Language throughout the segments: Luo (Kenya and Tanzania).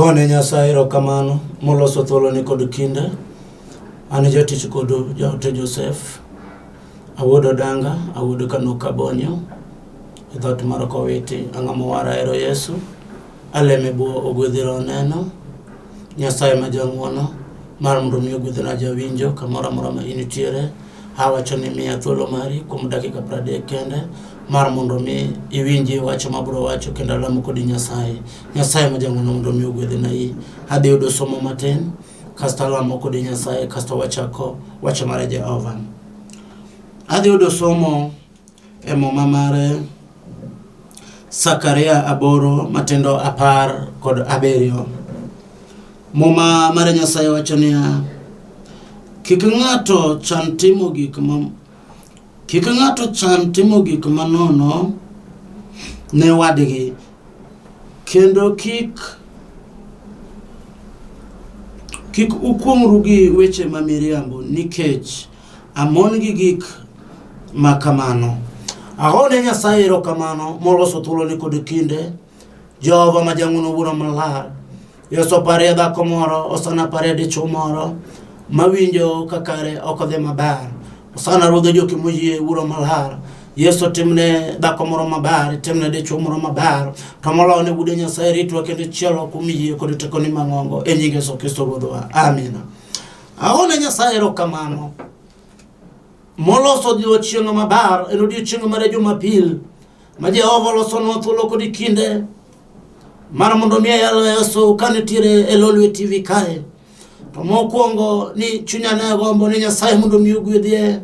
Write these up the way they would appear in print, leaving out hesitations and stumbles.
Agone Nyasaye erokamano moloso thuoloni kod kinde. An jatich kod jaote Joseph awuod Odanga, awuod Kano Kabonyo, e dhot mar Kowiti. Ang'ama wara ero Yesu, aleme buo ogwedhiro neno. Nyasaye ma jang'wono mar mondo mi ogwedhna jawinjo kamoro amora ma intiere. Awacho ni miya thuolo mari kuom dakika 30 kende mar mondo mi iwinji wacho mabro wacho kendo alamo kod Nyasaye. Nyasaye ma jang'wono mondo mi ogwedhna i. Adhi yudo somo matin kasto alamo kod Nyasaye kasto wachako wacho mar Jehova. Adhi yudo somo e muma mare Zakaria 8 matindo 17. Muma mare Nyasaye wacho niya: Kik ng'ato chan timo gik manono ne wadgi, kendo kik ukwong'ru gi weche ma miriambo, nikech amon gi gik ma kamano. Ahone Nyasaye erokamano moloso thuoloni kod kinde. Jehova ma jang'wono wuoro malar, Yesu pare dhako moro, osana pare dichuo moro mawinjo kakare okodhi maber. Osana ruodho joki moyie wuoro malar, Yesu timne dhako moro maber, timne dichuo moro maber, to moloyo ne bude Nyasaye ritwa kendo chielo kuom yie kod tekoni mang'ongo e nying Yesu Kristo Ruodhwa. Amina. Ahone Nyasaye erokamano moloso odiochieng' maber, en odiochieng' mar Jumapil ma Jehova olosonwa thuolo kod kinde mar mondo mi yalo Yesu kanitiere e Lolwe TV kae. To mokwongo ni chunya ne gombo ni Nyasaye mondo mi ogwedhie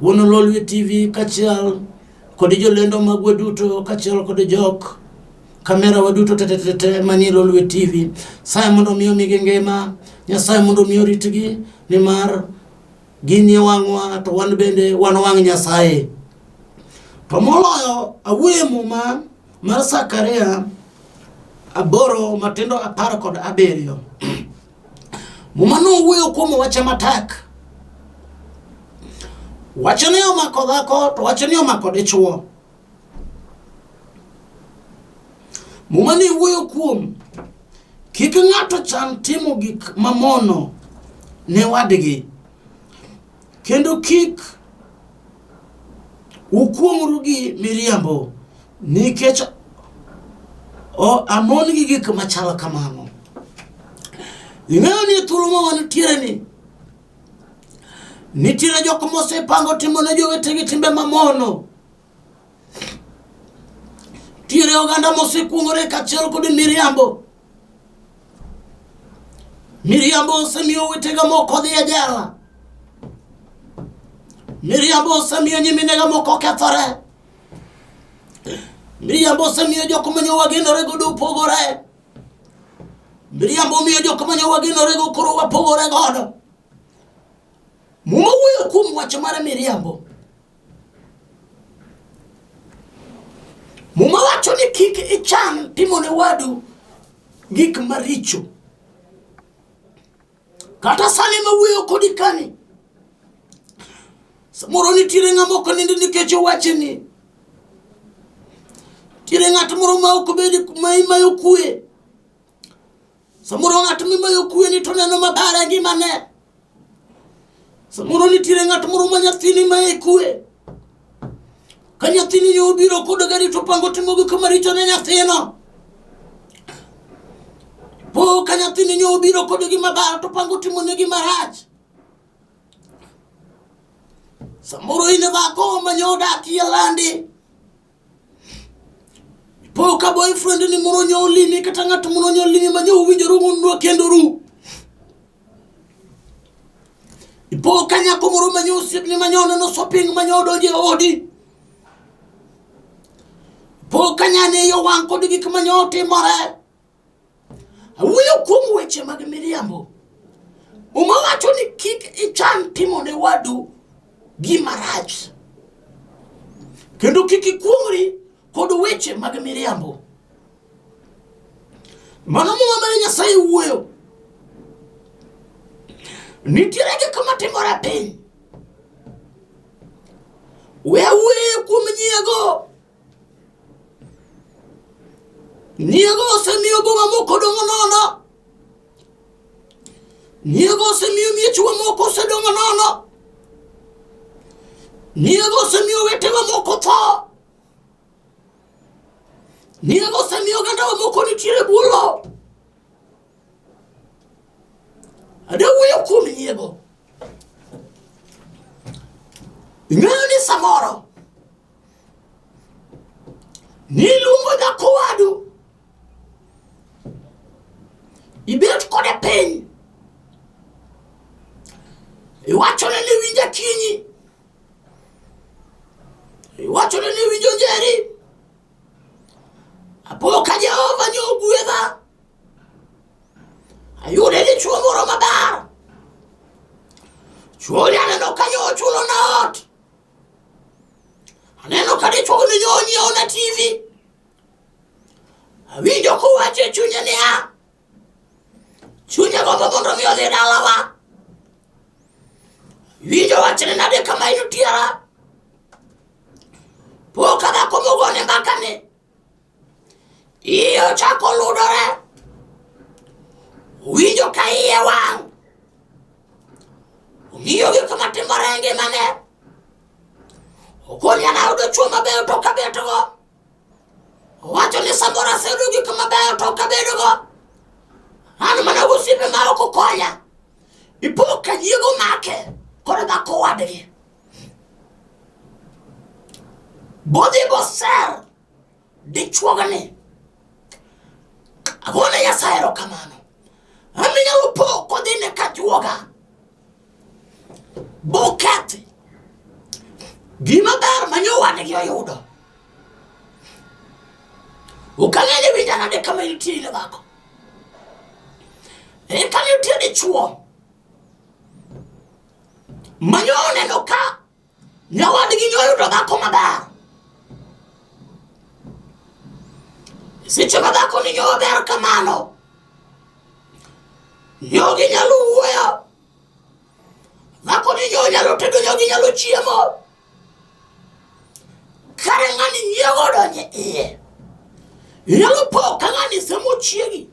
wuon Lolwe TV kachiel kod jolendo magwa duto, kachiel kod jok kamera waduto tete manie Lolwe TV. Nyasaye mondo mi omigi ngima, Nyasaye mondo mi oritgi, nimar gini wang'wa to wan bende wan wang' Nyasaye. To moloyo awuoye muma mar Zakaria 8 matindo 17. Muma no wuoyo kuom wache matek. Wacho ni omako dhako to wacho ni omako dichuo. Muma ni wuoyo kuom kik ng'ato chan timo gik mamono ne wadgi, kendo kik ukwong'ru gi miriambo, nikech amon gi gik machal kamano. Ing'eyo ni thuolo ma wantiere ni nitiere jok mosepango timo ne jowetegi timbe mamono. Tiere oganda mosekwong'ore kachiel kod miriambo. Miriambo osemiyo wetega moko dhi e jela. Miriambo osemiyo nyiminega moko kethore. Miriambo osemiyo jok manyo wagenore godo opogore. Miriambo miyo jok manyo wagenore go koro wapogore godo. Muma wuoyo kuom wach mar miriambo. Muma wacho ni kik ichan timo ne wadu gik maricho. Kata sani ma wuoyo kodi kani, samoro nitiere ng'ama ok nindo nikech wachni. Tiere ng'at moro ma ok bed ma okwe. Samoro ng'at ma okwe ni to neno maber e ngimane. Samoro nitiere ng'at moro ma nyathini ma ekwe. Ka nyathini nyo obiro kod gari to pango timo gik maricho ne nyathino. Po ka nyathini nyo obiro kod gima ber to pango timo ne gima rach. Samoro ine dhako ma nyo odakie landi. Po ka boyfriend ni moro nyo limi, kata ng'at moro nyo limi ma nyo winjoru mondo kendoru. Po ka nyako moro ma nyo osiepni ma nyo neno shopping ma nyo donje odi. Po ka nyane yo wang' kod gik ma nyo timore. Awuoyo kuom weche mag miriambo. Muma wacho ni kik ichan timo ne wadu gima rach, kendo kik ikwong'ri kod weche mag miriambo. Mano muma mar Nyasaye wuoyo. Nitiere gik matimore piny. We awuoyo kuom nyiego. Nyiego osemiyo boma moko dongo nono. Niego se miyo miyo chuwa moko se donga nono. Niego se miyo wetewa moko tho. Niego se miyo ganda wa moko nitire bulo. Ada wuyo kumi niego. Ing'eyo ni samoro niluongo dhako wadu ibet kode piny iwachone ni winja kinyi iwachone ni winjo njeri apoka Jehova ni ogwedha ayude ni chuo moro maber chuo ni aneno kanyo ochulo na ot aneno kade chuo ni nyonyi na TV awinjo kowache chunye niya chunye gombo mondo mi odhi dalawa winjo wachne nade kama inutiara poka dhako mogone mbakane iyo chako ludore winjo ka iye wang' ng'iyo gi kama timore ngimane okonya na yudo chuo mabeyo to kabetogo owacho ni samoro aseyudo gik mabeyo to kabedogo an mana gosiepe ma ok okonya ipo ka nyiego make kod dhako wadgi bodhi boser dichuogni agone Nyasaye erokamano aminyalo po kodhine ka juoga bokethi gima ber manyo wadgi oyudo ukang'eni winja nade kama nitie ne dhako ka nitie dichuo manyo oneno ka nyawadgi nyoyudo dhako maber seche ma dhako ni nyoyo ber kamano nyogi nyalo wuoyo dhako ni nyoyo nyalo tedo nyogi nyalo chiemo kare ng'ani nyiego donje iye inyalo po ka ng'ani semo chiegi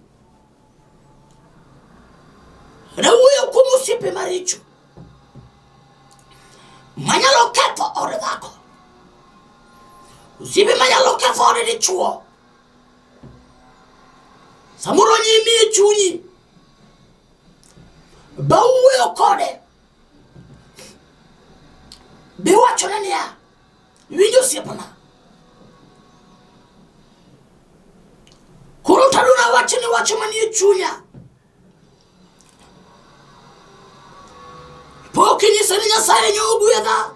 na wuoyo kuom osiepe maricho manyalo ketho od dhako osiepe manyalo ketho od dichuo samoro nyimiye chunyi ba wuoyo kode biwachone niya winjo osiepna koro taduna wachne wacho manie chunya pok inyise ni Nyasaye nyo ogwedha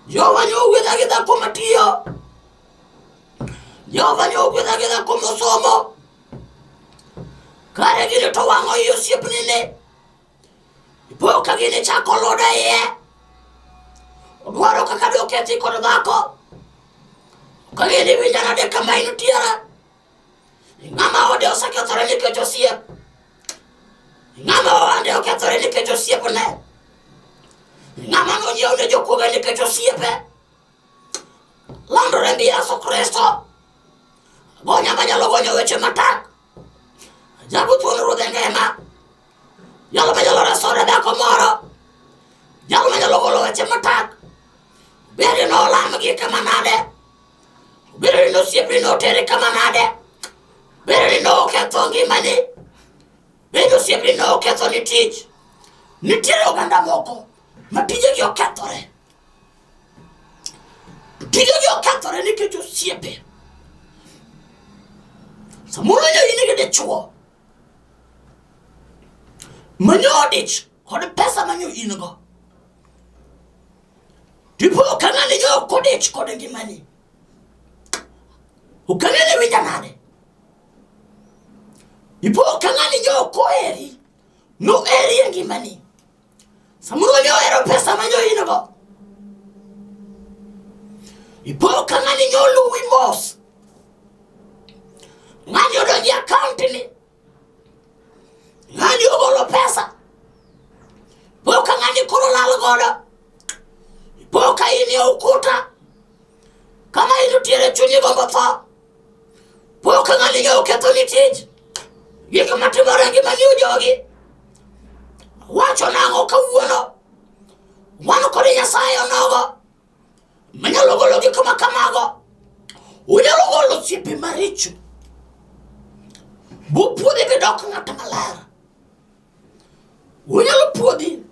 Jehova nyo ogwedha gi dhako matiyo Jehova nyo ogwedha gi dhako mosomo kare gini to wang'o i osiepnine ipo ka gini chako ludo iye odwaro kaka dokethi kod dhako ka gini winja nade kama inutiara ng'ama ode osekethore nikech osiep ng'ama ode okethore nikech osiepne ng'ama nonyiewo ne jokuoge nikech osiepe landore mbi Yesu Kristo gonya manyalo gonyo weche matak jabu thuon ruodhe ngima jalo manyalo resore dhako moro jalo manyalo golo weche matak beri no lamgi kama nade beri no siepri no tere kama nade beri no ketho ngimani beri no siepri no ketho ni tich nitiere oganda moko matijegi okethore tijegi okethore nikech osiepe samoro in gi dichuo manyo odich kod pesa manyo in go tipo ka ng'ani nyo kodich kod ngimani ukang'eni winja nade ipo ka ng'ani nyo koheri no eri ngimani samoro nyo ero pesa manyo in go ipo ka ng'ani nyo luwi mos ng'ani odonji account ni ng'ani ogolo pesa poka ng'ani koro lal godo poka ini ukuta kama inutiere chunyi gombo tho poka ng'ani nyo ketho ni tich gik matimore ngimani jogi wacho nang'o kawuono wan kod Nyasaye onogo manyalo golo gik ma kamago. Unyalo golo osiepe maricho puodhi bidok ng'at maler. Unyalo puodhi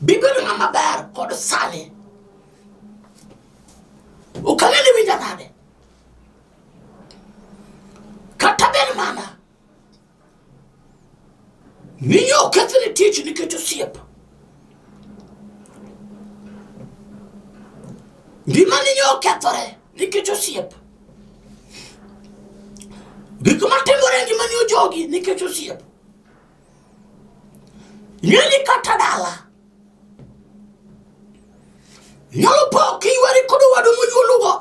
bibedo ng'ama ber kod sani. Ukang'eni winja nade kata ben mana ninyo okethni tich nikech osiep. Ngima ninyo okethore nikech osiep. Gik matimore ngima ni ojogi nikech osiep. Ng'eni kata dala nyalo po kiywari kod wadu monyuolugo.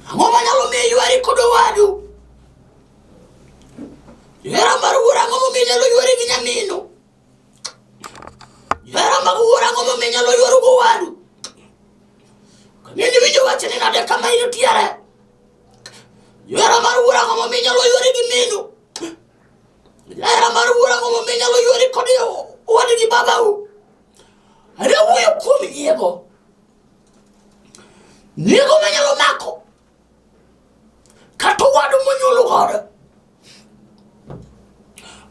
Ang'o manyalo miyo ywari kod wadu? Hera mar wuora ang'o momiyo nyalo ywari gi nyaminu? Hera mag wuora ang'o momiyo nyalo ywaru go wadu? Nini winjo wachni nade kama ino tiare? Hera mar wuora ang'o momiyo nyalo ywari gi minu? Hera mar wuora ang'o momiyo nyalo ywari kod wadu gi babau? Are wuoyo kuom nyiego. Nyiego manyalo mako kata wadu monyuolo godo.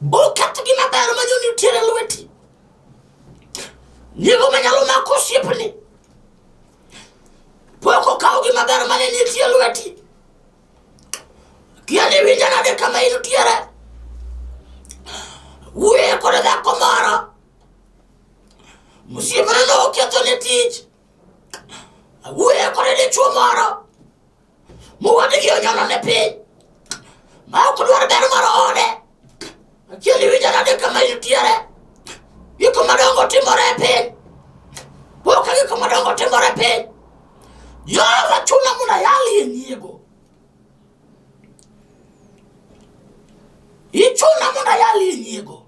Boket gima ber manyoni utiere lweti. Nyiego manyalo mako osiepni. Poko kawo gima ber mane nitie lweti. Kiani winja nade kama ino tiere. Wuoyo kod dhako moro mosiepne no oketho ne tich. Wuoyo kod dichuo moro mowadgi onyono ne piny ma ok dwar ber mar ode. Kiani winja nade kama ino tiere. Gik madongo timore e piny. Poka gik madongo timore e piny. Jehova chuna mondo ayali e nyiego. Ichuna mondo ayali e nyiego.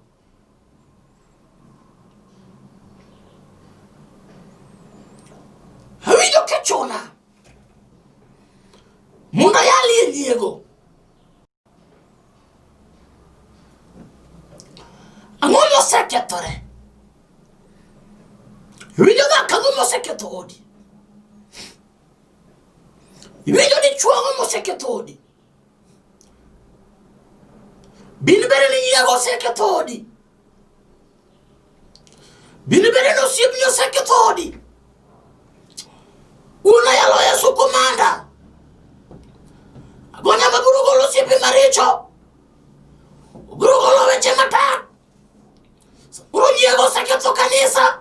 Awinjo kichuna mondo ayali e nyiego. Ang'o mosekethore? Winjo dhako ang'o moseketho odi? Winjo dichuo ang'o moseketho odi? Bin bere ni nyiego oseketho odi? Bin bere ni osiepni oseketho odi? Una yalo Yesu komanda. Agonya maburo golo osiepe maricho. Buro golo weche matak. Buro nyiego oseketho kanisa.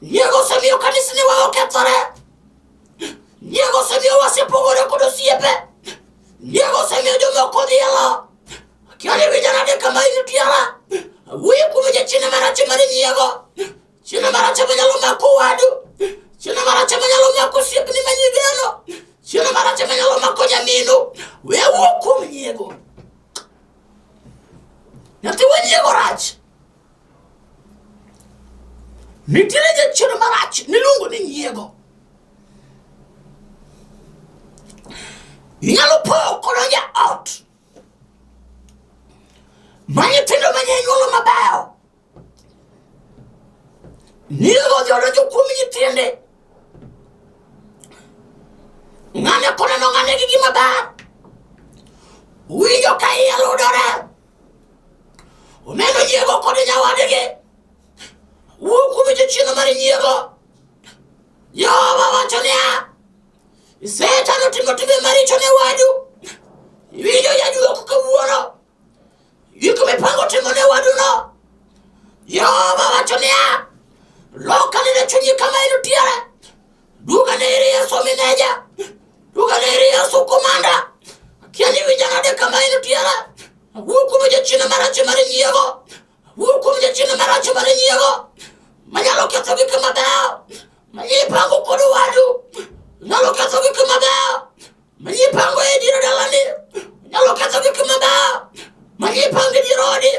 Nyiego osemiyo kanisni wa okethore. Nyiego osemiyo wasepogore kod osiepe. Nyiego osemiyo jomoko dhielo. Kiani winja nade kama ino tiara. Wuoyo kuom jachien marach mar nyiego. Chien marach manyalo mako wadu. Chien marach manyalo mako osiepni manyigeno. Chien marach manyalo mako nyaminu. Wuo kuom nyiego. Nyathi wa nyiego rach. Nitiere jachien marach niluongo ni nyiego. Inyalo po kodonjo ot. Manyithindo manyanyuolo mabeyo. Nyiego jodonjo kuom nyithinde. Ng'ane koneno ng'ane gi gima ber. Winjo ka iye ludore. Uneno nyiego kod nyawadgi. Wuo kuom jachien mar nyiego. Jehova wacho niya, isetano timo timbe maricho ne wadu. Winjo jajuok kawuono. Gik mipango timo ne wadu no. Jehova wacho niya, lokane ne chunyi kama ino tiere. Dugane iri Yesu mineja. Dugane iri Yesu komanda. Kiani winja nade kama ino tiere. Wuo kuom jachien marach mar nyiego. Wuo kuom jachien marach mar nyiego. Manyalo ketho gik mabeyo. Manyipango kod wadu. Nyalo ketho gik mabeyo. Manyipango e dier dalani. Nyalo ketho gik mabeyo. Manyipango e dier odi.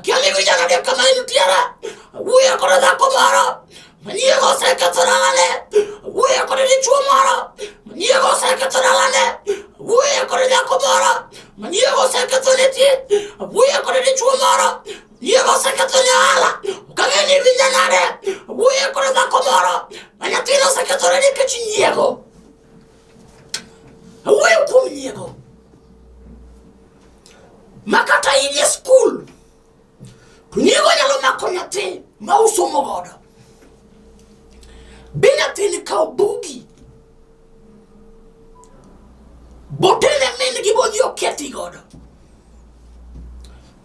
Kiani winja nade kama ino tiere. Wuoyo kod dhako moro. Nyiego oseketho dalane. Wuoyo kod dichuo moro. Nyiego oseketho dalane. Wuoyo kod dhako moro. Nyiego nyiego makata in school to nyiego nyalo mako nyathi ma usomo godo be nyathini kao bugi botene min gi bodhi oketi godo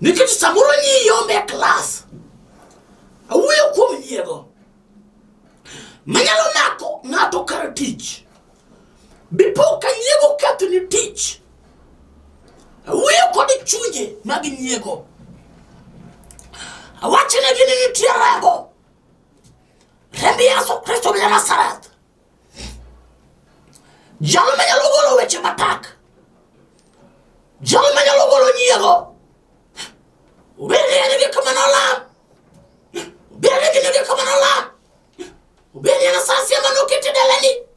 nikech samoro nyi yombe e klas awuoyo kuom nyiego manyalo mako ng'ato kar tich bipo ka nyiego kethni tich awuoyo kod chunje mag nyiego awachne gini nitie rembo rembi Yesu Kristo ma Nazareth jalo manyalo golo weche matak jalo manyalo golo nyiego ubedi gi kamano lam ubedi gi kamano lam ubedi na sasi mano kiti dalani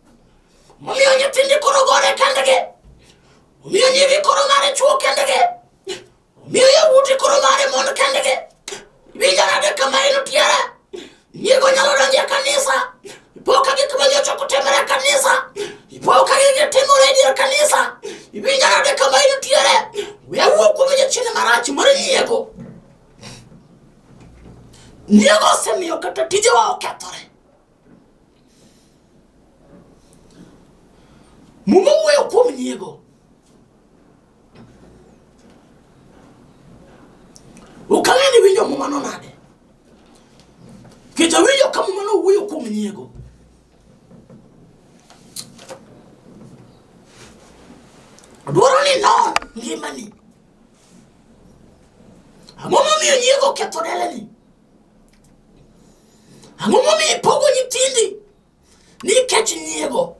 mamiyo nyitindi koro gore kendege umiyo nyivi koro mare chuo kendege umiyo yawuti koro mare mon kendege ibijana de kama inu tiara nyiego nyalo donje kanisa ipoka gikmanyo choko temere kanisa ipoka gikitimo redio kanisa ibijana de kama inu tiara wewe kumeje chini marachi mara nyiego semiyo kata tije wa okethore mumo wewe kuom nyiego ukangeni winjo mumano nade kita winjo kama mumano wewe kuom nyiego dwaro ni non ngimani amomo miyo nyiego kethodele amomo miyo pogo nyitindi ni kech nyiego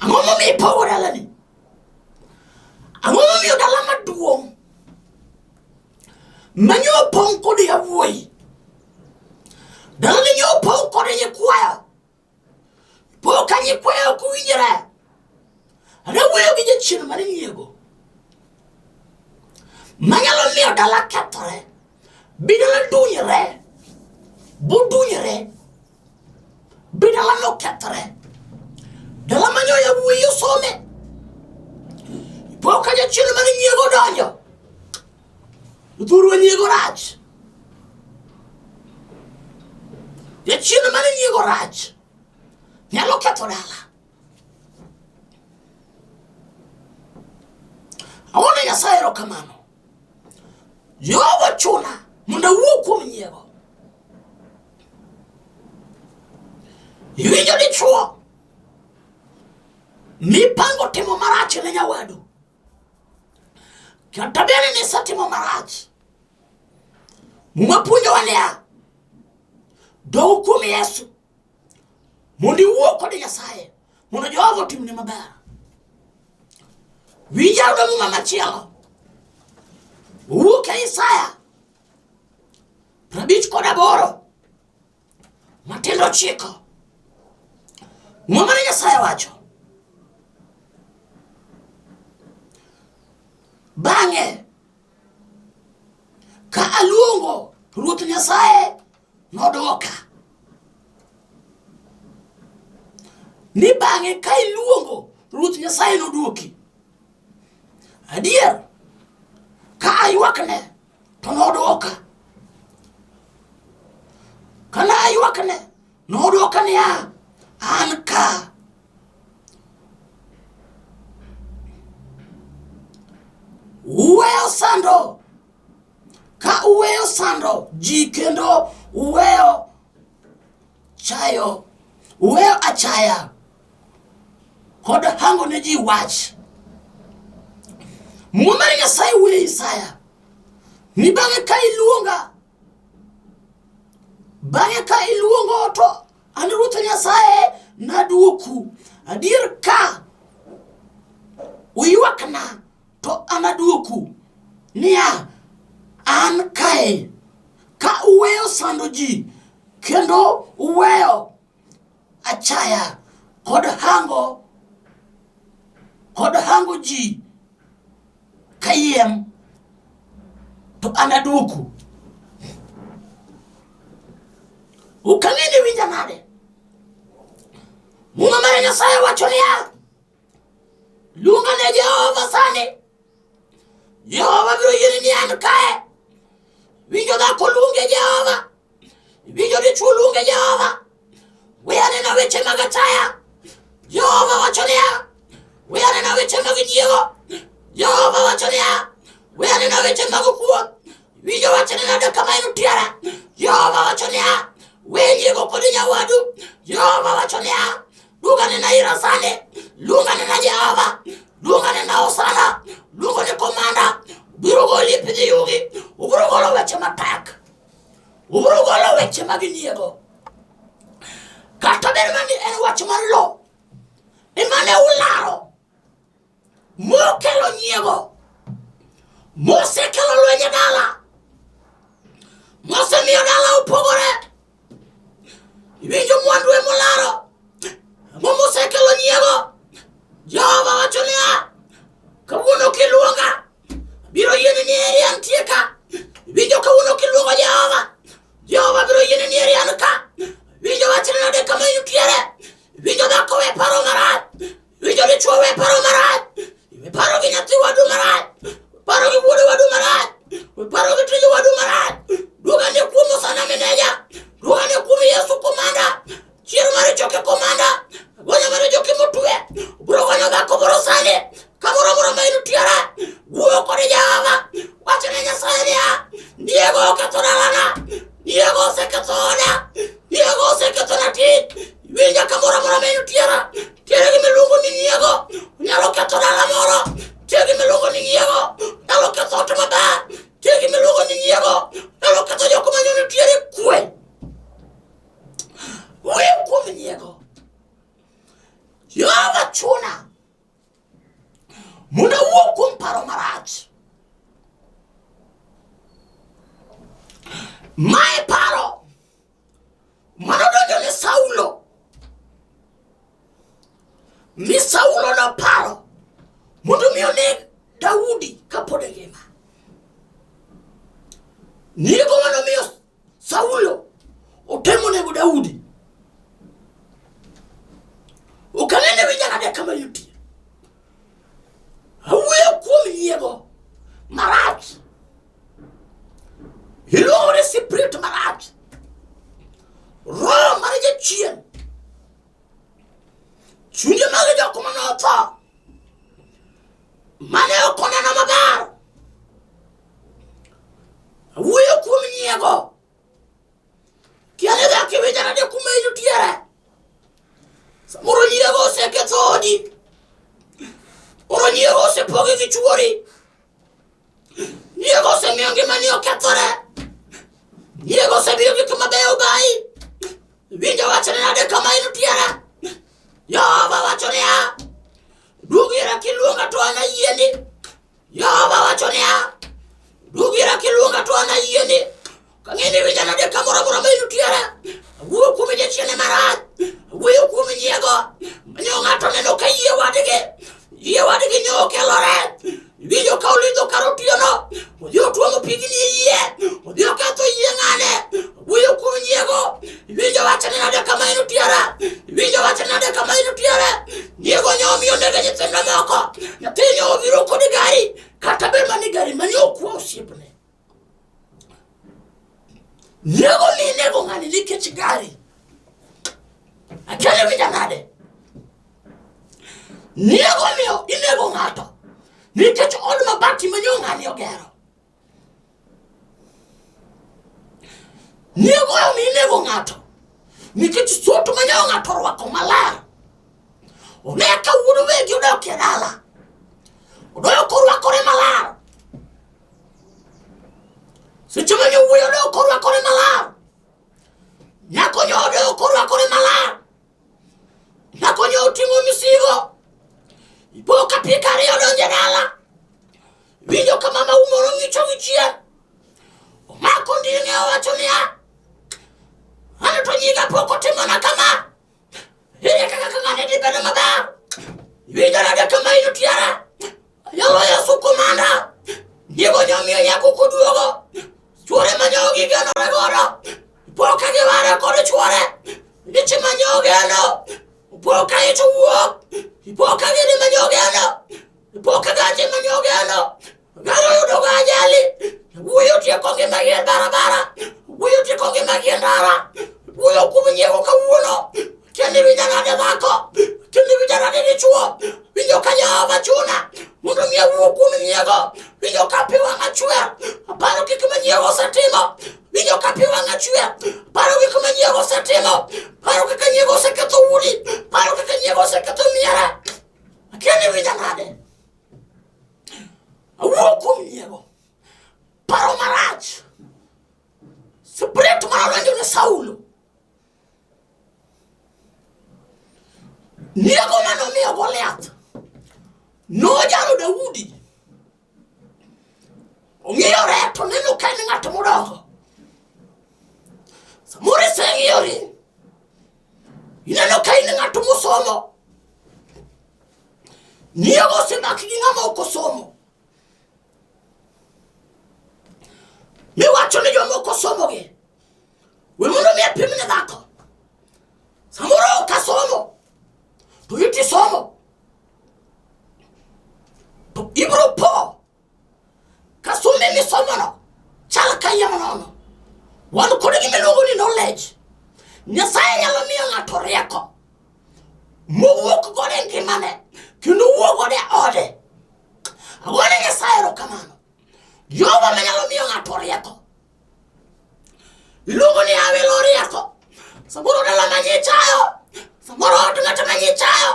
amomo miyo pogo dalani amomo miyo dala maduong manyo pong kod yawuoyi dala ni nyo pong kod nyikwayo po ka nyikwayo kuwinjore wuoyo gi jachien mar nyiego manyalo miyo dala kethore bidala dunyre budunyre bidala no kethore dala manyo yawuoyi osome po ka jachien mar nyiego donjo dhuro nyiego rach jachien mar nyiego rach nyalo ketho dala awone Nyasaye erokamano Jehova chuna mondo awuo kuom nyiego iwinjo dichuo mipango timo marach ne nyawadu kata bende nisatimo marach mumapuonjo wanea dogo kuom Yesu mondo iwuo kod Nyasaye mondo Jehova otimne maber winja udo muma machielo uwuok Isaya 58 matindo 9 mwamane Nyasaye wacho bang'e ka aluongo Ruoth Nyasaye nodoka ni bang'e ka iluongo Ruoth Nyasaye noduoki adier ka aywakne to nodoka kana aywakne nodoka niya an ka uweyo sando ka uweyo sando ji kendo uweyo achaya kod hango ne ji wach mwamane Nyasaye wuoyo Isaya ni bang'e ka iluongo to an Ruoth Nyasaye naduoku adier ka uywakna to anaduoku niya an kae ka uweyo sando ji kendo uweyo achaya kod hango ji kayiem to anaduoku ukang'eni winja nade muma mar Nyasaye wacho niya lunga ne Jehova sani. Jehova biro yini ni an kae. Winjo dhako lunge Jehova. Winjo dichuo lunge Jehova. We aneno weche mag ataya. Jehova wacho niya. We aneno weche mag nyiego. Jehova wacho niya. We aneno weche mag kuo. Winjo wacho ni nade kama inutiara. Jehova wacho niya. We nyiego kod nyawadu. Jehova wacho niya. Lunga ni na ira sani. Lunga ni na Jehova. Lunga ni na Osana. Lunga ni komanda. Biro goli pidhi yugi. Ubiro golo weche matek. Ubiro golo weche mag nyiego. Kata ber mani en wach mar lo. Emane ularo. Mokelo nyiego. Mosekelo lwenye dala. Mosemiyo dala upogore. Iwinjo mwandu e molaro. Mosekelo nyiego. Jehova wacho niya. Kawuono kiluonga. Biro yini ni eri antie ka. Iwinjo kawuono kiluongo Jehova. Jehova biro yini ni eri an ka. Winjo wacho ni nade kama inutiere. Winjo dhako we paro marach. Winjo dichuo we paro marach. We paro gi nyathi wadu marach. Paro gi wuode wadu marach. We paro gi tije wadu marach. Duoga ne kuom Osana meneja. Duoga ne kuom Yesu komanda. Chiero mare choke komanda. Gonya mare joke motue. Buro gonya dhako buro sani. Kamoro moro ma inutiere. Wuo kode Jehova. Wacho ne Nyasaye niya. Diego oketho dalana. Diego oseketho oda. Diego oseketho natit. Winja kamoro moro ma inutiere. Tiere gi miluongo ni nyiego. Nyalo ketho dala moro. Tiere gi miluongo ni nyiego. Nyalo ketho ot maber. Tiere gi miluongo ni nyiego. Nyalo ketho jok ma nitiere kwe. Wuoyo kuom nyiego. Jehova chuna. Mondo awuo kuom paro marach. Mae paro manodonjo ne Saulo. Mi Saulo na paro mondo mi oneg Daudi kapod ngima. Niego manomiyo Saulo otemo nego Daudi. Ukanene winja nade kama yuti. Awuoyo kuom nyiego marach. Iluongo ni spirit marach. Roho mar jachien. Chunje mag jok manotho. Mane ok oneno maber. Awuoyo kuom nyiego. Kiane dhaki winja nade kuma inutiere. Samoro nyiego oseketho odi. Oro nyiego osepogi gi chuori. Nyiego osemiyo ngimani okethore. Nyiego osebiyo gik mabeyo bai. Winjo wacho ni nade kama inutiere. Jehova wacho niya. Dugira kiluonga to an ayieni. Jehova wacho niya. Dugira kiluonga to an ayieni. Kang'eni winja nade kamoro moro ma inutiere. Awuoyo kuom jachien marach. Awuoyo kuom nyiego. Manyo ng'ato neno ka yie wadgi. Yie wadgi nyo okelore. Winjo ka olidho kar otieno. Odhi otuomo pigni e yie. Odhi oketho yie ng'ane. Awuoyo kuom nyiego. Winjo wacho ni nade kama inutiere. Winjo wacho ni nade kama inutiere. Nyiego nyo omiyo nege nyithindo moko. Nyathi nyo obiro kod gari. Kata ber mani gari manyo okwa osiepne. Nyiego mi nego ng'ani nikech gari. Akele winja nade. Nyiego miyo inego ng'ato nikech od mabati manyo ng'ani ogero. Nyiego miyo inego ng'ato nikech suot manyo ng'ato orwako maler. Oneka wuod wegi odok e dala. Odoyo korwakore maler. Seche manyo wuoyo odoyo korwakore maler. Nyako nyo odoyo korwakore maler. Nyako nyo oting'o misigo. Iboka pika ariyo donje dala. Winjo ka mama umoro ng'icho gi chien. Omako nding'e owacho niya. Ano to nyiga pok otimona kama. Ere kaka ng'ane dhi bedo maber. Winjo nade kama inutiere. Yalo Yesu komanda. Nyiego nyomiyo nyako koduogo. Chuore manyo gigenore godo. Ipoka giware kod chuore. Niche manyo geno. Ipoka ito wuok. Ipoka gini manyo geno. Poka gaji manyogeno. Garo yudo gajali. Wuyo tie kongi magien barabara. Wuyo tie kongi magien dara. Wuyo kuminyego kawuono. Kendi vijana de dhako. Kendi vijana de dichuo. Winjo kanya machuna. Mundu mie wuo kuminyego. Winjo kapiwa ngachwe. Paro kikimenyego satimo. Winjo kapiwa ngachwe. Paro kikimenyego satimo. Paro kikimenyego seketo wuli. Paro kikimenyego seketo miera. Kendi vijana de. Wuo kuminyego. Paro marach. Spirit mararanjo ne Saulo. Niego mano miyo Goliath. No jalo Daudi. Ong'iyo reto neno ka en ng'at modongo. Samoro iseng'iyori. Ineno ka en ng'at mosomo. Niego osemaki gi ng'ama ok osomo. Miwacho ni joma ok osomogi. We mondo mi epimne dhako. Samoro ok asomo. To iti somo. To ibro po. Kasume mi somo no. Chala kaya manono. Wanu kode gi melongo ni knowledge. Nyasaye nyalo miyo ng'ato rieko. Mowuok gode ngimane. Kendo wuok gode ode. Agone Nyasaye erokamano. Jehova manyalo miyo ng'ato rieko. Iluongo ni awilo rieko. Samoro dala manyichayo. Samoro ot ng'ato manyichayo.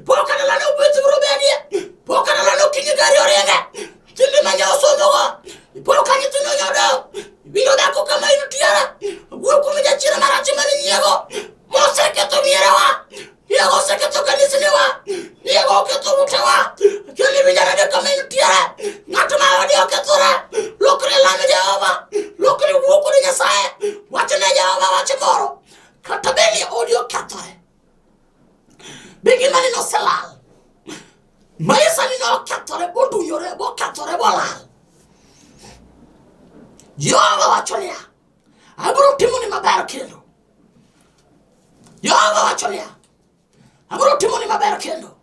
Poka dala no ubet biro bedie. Poka dala no kinyi gari orienge. Tindi manya osomogo. Poka nyithindo nyodo. Biro dako kama ino tiara. Wuo kuom jachira marach mane nyiego. Moseketo mierewa. Niego oseketo kanisnewa. Niego oketo utewa. Kendo vijana de kama ino tiara. Ng'ato ma odi okethore. Lokre lame Jehova. Lokre wuo kod Nyasaye. Wachne Jehova wach moro. Kata beli odi okethore. Bigi mani no selal. Maisa ni no okethore bodunyore bokethore bolal. Jehova wacho niya. Abiro timo ni maber kendo. Jehova wacho niya. Abiro timo ni maber kendo.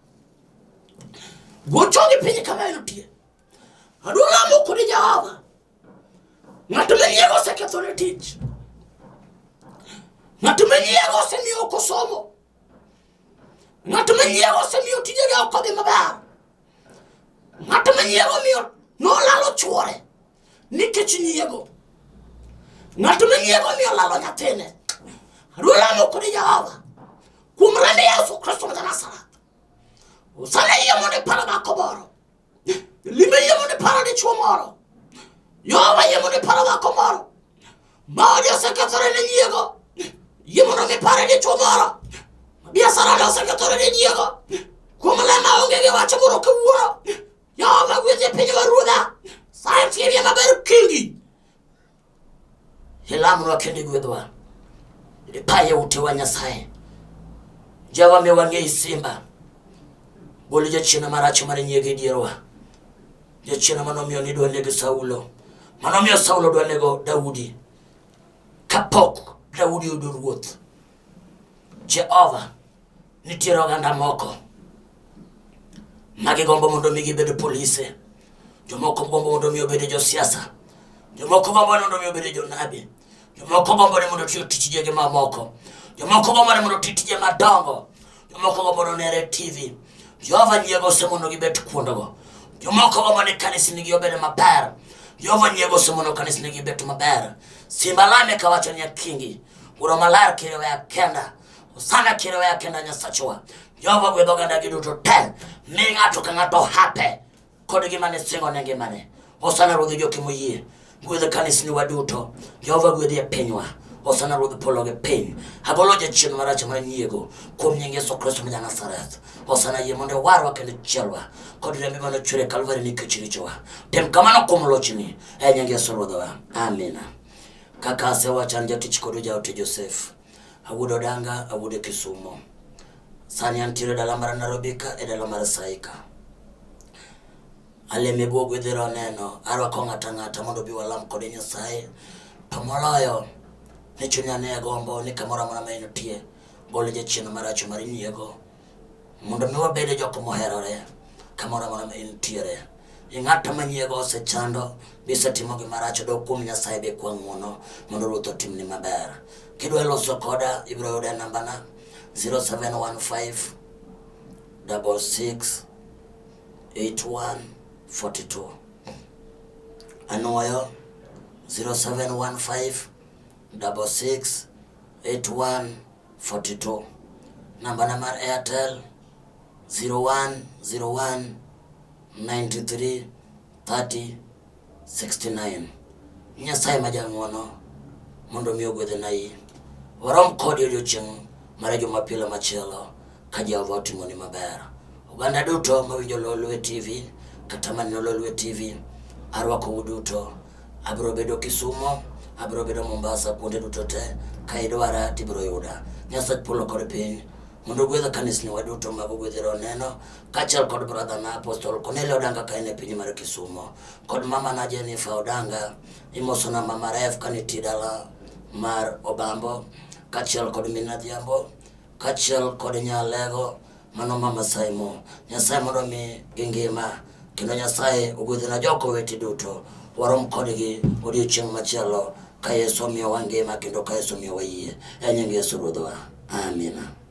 Gochongi piny kama inotie. Adwa lamo kod Jehova. Ng'ato manyiego osekethore tich. Ng'ato manyiego osemiyo ok osomo. Ng'ato manyiego osemiyo tijege ok odhi maber. Ng'ato manyiego miyo nolalo chuore nikech nyiego. Ng'ato manyiego miyo lalo nyathine. Adwa lamo kod Jehova kuom rembe Yesu Kristo ma Nazareth. Usane yie mondo iparo dhako moro. Lime yie mondo iparo dichuo moro. Jehova yie mondo iparo dhako moro. Ma odi osekethore ne nyiego. Yie mondo iparo dichuo moro. Biasara ne osekethore ne nyiego. Kuom lema onge gi wach moro kawuono. Jehova gwedhi e piny mar ruodha. Saye tirie maber kingi. Ilamnwa kendo igwedhwa. Ipaye utewa Nyasaye. Jehova miyo wang'e simba. Gol jachien marach mar nyiego e dierwa. Jachien manomiyo ni dwa nego Saulo. Manomiyo Saulo dwa nego Daudi. Kapok Daudi yudo ruoth. Jehova nitiere oganda moko magi gombo mondo mi gibed polise. Jomoko gombo mondo mi obed josiasa. Jomoko gombo mondo mi obed jonabi. Jomoko gombo mondo tiyo tije mamoko. Jomoko gombo mondo tije madongo. Jomoko gombo mondo nere TV. Jehova nyiego semono gibet kuondogo. Jomoko gombo ni kanisni gi obed maber. Jehova nyiego semono kanisni gi bet maber. Simba lame kawacho ni kingi. Uro malar kirewe ya kenda. Usana kirewe ya kenda Nyasachwa. Jehova gwedho oganda gi duto te. Mi ng'ato ka ng'ato hape. Kod gimane singo ne ngimane. Osana ruodhi joki moyie. Gwedho kanisni waduto. Jehova gwedhi e pinywa. Osana ruodhi polo gi piny. Agolo jachien marach mar nyiego. Kuom nying Yesu Kristo ma Nazareth. Osana yie mondo warwa kendo chielwa. Kod rembe mane ochwere Kalvari nikech richowa. Tem kamano kuom lochni. E nying Yesu Ruodhwa. Amina. Kaka asewachan jatich kod jaote Joseph. Awuodo danga, awuodo Kisumo. Sani antiere dala mar Nairobi ka e dala mar Saika. Aleme buo gwedhero neno. Arwako ng'ata mondo bi walam kod Nyasaye. To moloyo ne chunya ne gombo ni kamoro amora ma inotie. Gol jachien marach mar nyiego. Mondo mi wabed jok moherore. kamora mora ma intiere ing'ata manyiego osechando bisetimo gimaracho do kuom Nyasaye be kwang'uono mondo Ruoth otimni maber. Kidwa loso koda ibiro yude namba na 0715 66 8142 Anuoyo 0715 66 8142 namba na mar Airtel 0101 93 30 69. Nyasaye majang'uono mondo mi ogwedhe nai. Warom kodi odiochieng' mar Jumapil machielo ka Jehova otimoni maber. Oganda duto mawinjo Lolwe TV kata maneno Lolwe TV arwako duto. Abro bedo Kisumo, abro bedo Mombasa, kuonde duto te ka idwara tibro yuda. Nyasaye polo kod piny mondo gwedha kanisni waduto mag gwedhero neno kachal kod brother na Apostle Cornelio Odanga ka ene piny mar Kisumo kod mama na Jennifer Odanga imosona mama Ref kaniti dala mar Obambo kachal kod mina Dhiambo kachal kod Nyalego mano mama Saimo. Nyasaye mondo mi gingima kendo Nyasaye ogwedhna joko weti duto warom kodgi odiochieng' machielo ka Yesu miyo wangima kendo ka Yesu miyo wayie e nying Yesu Ruodhwa. Amina.